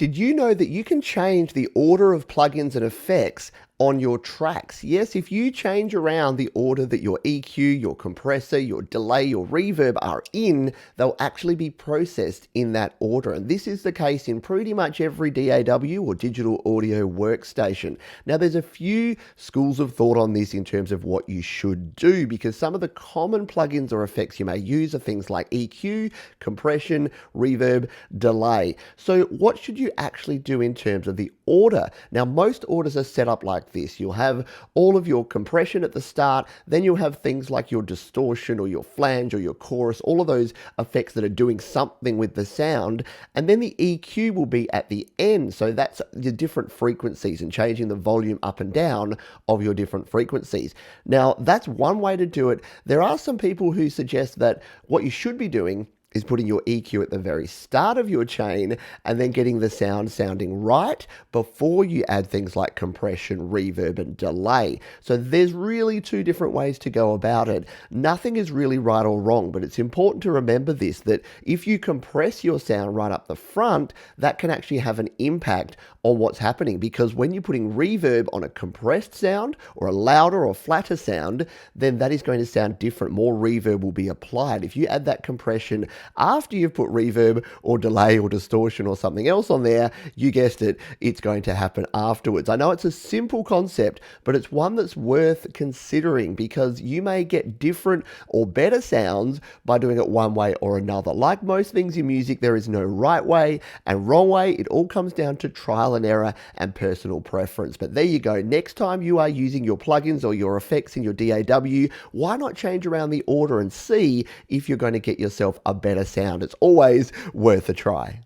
Did you know that you can change the order of plugins and effects on your tracks? Yes, if you change around the order that your EQ, your compressor, your delay, your reverb are in, they'll actually be processed in that order. And this is the case in pretty much every DAW or digital audio workstation. Now, there's a few schools of thought on this in terms of what you should do, because some of the common plugins or effects you may use are things like EQ, compression, reverb, delay. So what should you actually do in terms of the order? Now, most orders are set up like this. You'll have all of your compression at the start, then you'll have things like your distortion or your flange or your chorus, all of those effects that are doing something with the sound, and then the EQ will be at the end. So that's the different frequencies and changing the volume up and down of your different frequencies. Now, that's one way to do it. There are some people who suggest that what you should be doing is putting your EQ at the very start of your chain and then getting the sound sounding right before you add things like compression, reverb, and delay. So there's really two different ways to go about it. Nothing is really right or wrong, but it's important to remember this, that if you compress your sound right up the front, that can actually have an impact on what's happening, because when you're putting reverb on a compressed sound or a louder or flatter sound, then that is going to sound different. More reverb will be applied. If you add that compression after you've put reverb or delay or distortion or something else on there, you guessed it, it's going to happen afterwards. I know it's a simple concept, but it's one that's worth considering, because you may get different or better sounds by doing it one way or another. Like most things in music, there is no right way and wrong way. It all comes down to trial and error and personal preference. But there you go. Next time you are using your plugins or your effects in your DAW, why not change around the order and see if you're going to get yourself a better sound? It's always worth a try.